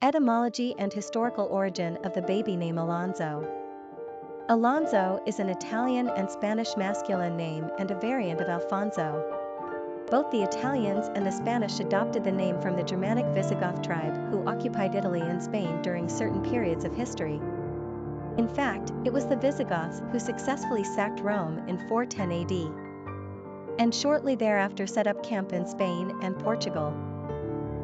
Etymology and historical origin of the baby name Alonzo. Alonzo is an Italian and Spanish masculine name and a variant of Alfonso. Both the Italians and the Spanish adopted the name from the Germanic Visigoth tribe who occupied Italy and Spain during certain periods of history. In fact, it was the Visigoths who successfully sacked Rome in 410 AD, and shortly thereafter set up camp in Spain and Portugal.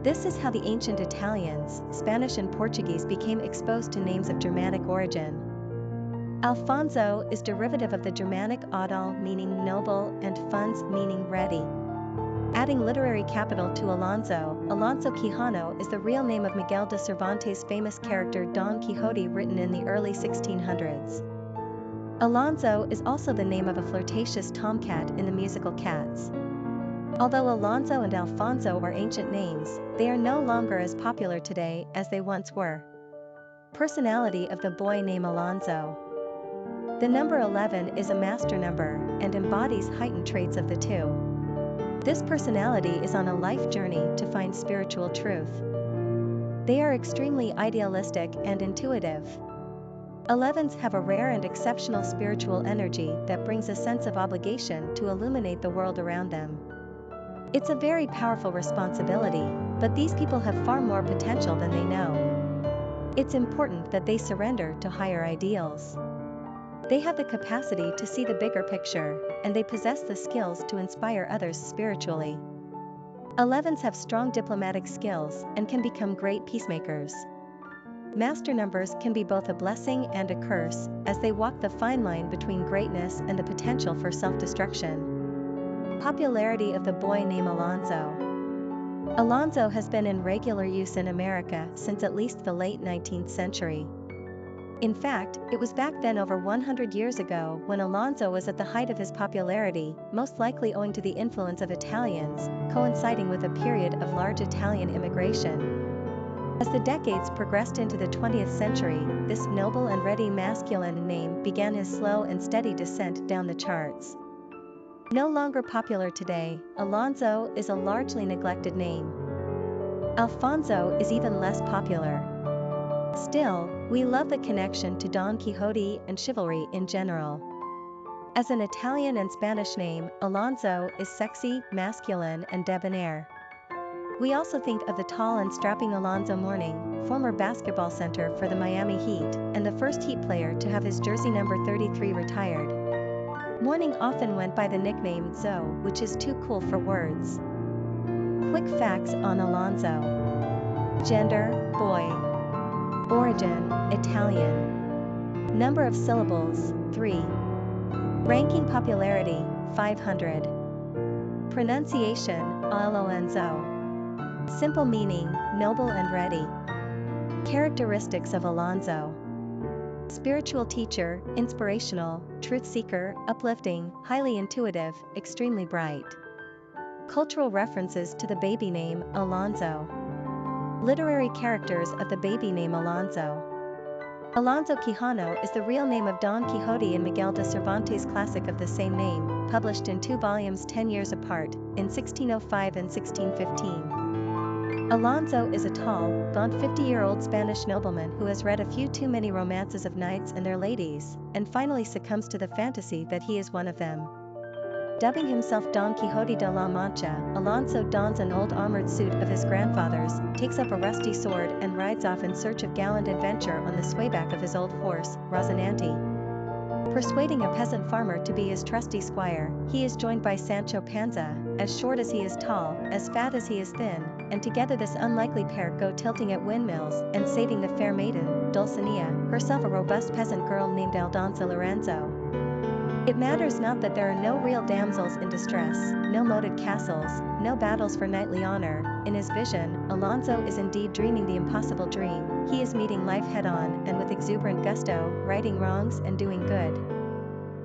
This is how the ancient Italians, Spanish and Portuguese became exposed to names of Germanic origin. Alfonso is derivative of the Germanic Adal meaning noble and fons meaning ready. Adding literary capital to Alonzo, Alonso Quijano is the real name of Miguel de Cervantes' famous character Don Quixote written in the early 1600s. Alonzo is also the name of a flirtatious tomcat in the musical Cats. Although Alonzo and Alfonso are ancient names, they are no longer as popular today as they once were. Personality of the boy named Alonzo. The number 11 is a master number and embodies heightened traits of the two. This personality is on a life journey to find spiritual truth. They are extremely idealistic and intuitive. 11s have a rare and exceptional spiritual energy that brings a sense of obligation to illuminate the world around them. It's a very powerful responsibility, but these people have far more potential than they know. It's important that they surrender to higher ideals. They have the capacity to see the bigger picture, and they possess the skills to inspire others spiritually. 11s have strong diplomatic skills and can become great peacemakers. Master numbers can be both a blessing and a curse, as they walk the fine line between greatness and the potential for self-destruction. Popularity of the boy named Alonzo. Alonzo has been in regular use in America since at least the late 19th century. In fact, it was back then over 100 years ago when Alonzo was at the height of his popularity, most likely owing to the influence of Italians, coinciding with a period of large Italian immigration. As the decades progressed into the 20th century, this noble and ready masculine name began his slow and steady descent down the charts. No longer popular today, Alonzo is a largely neglected name. Alfonso is even less popular. Still, we love the connection to Don Quixote and chivalry in general. As an Italian and Spanish name, Alonzo is sexy, masculine, and debonair. We also think of the tall and strapping Alonzo Mourning, former basketball center for the Miami Heat, and the first Heat player to have his jersey number 33 retired. Mourning often went by the nickname Zoe, which is too cool for words. Quick facts on Alonzo. Gender, boy. Origin, Italian. Number of syllables, 3. Ranking popularity, 500. Pronunciation, Alonzo. Simple meaning, noble and ready. Characteristics of Alonzo. Spiritual teacher, inspirational, truth seeker, uplifting, highly intuitive, extremely bright. Cultural references to the baby name, Alonzo. Literary characters of the baby name Alonzo. Alonzo Quijano is the real name of Don Quixote in Miguel de Cervantes' classic of the same name, published in 2 volumes 10 years apart, in 1605 and 1615. Alonzo is a tall, gaunt 50-year-old Spanish nobleman who has read a few too many romances of knights and their ladies, and finally succumbs to the fantasy that he is one of them. Dubbing himself Don Quixote de la Mancha, Alonzo dons an old armored suit of his grandfather's, takes up a rusty sword and rides off in search of gallant adventure on the swayback of his old horse, Rozinante. Persuading a peasant farmer to be his trusty squire, he is joined by Sancho Panza, as short as he is tall, as fat as he is thin, and together this unlikely pair go tilting at windmills and saving the fair maiden, Dulcinea, herself a robust peasant girl named Aldonza Lorenzo. It matters not that there are no real damsels in distress, no moated castles, no battles for knightly honor. In his vision, Alonzo is indeed dreaming the impossible dream. He is meeting life head-on and with exuberant gusto, righting wrongs and doing good.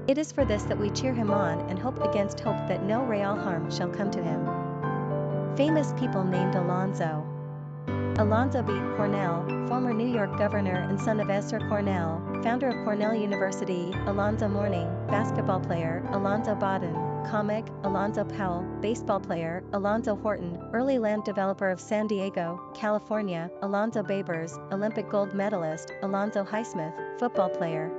It is for this that we cheer him on and hope against hope that no real harm shall come to him. Famous people named Alonzo. Alonzo B. Cornell, former New York governor and son of Ezra Cornell, founder of Cornell University. Alonzo Mourning, basketball player. Alonzo Bodden, comic, Alonzo Powell, baseball player, Alonzo Horton, early land developer of San Diego, California, Alonzo Babers, Olympic gold medalist, Alonzo Highsmith, football player.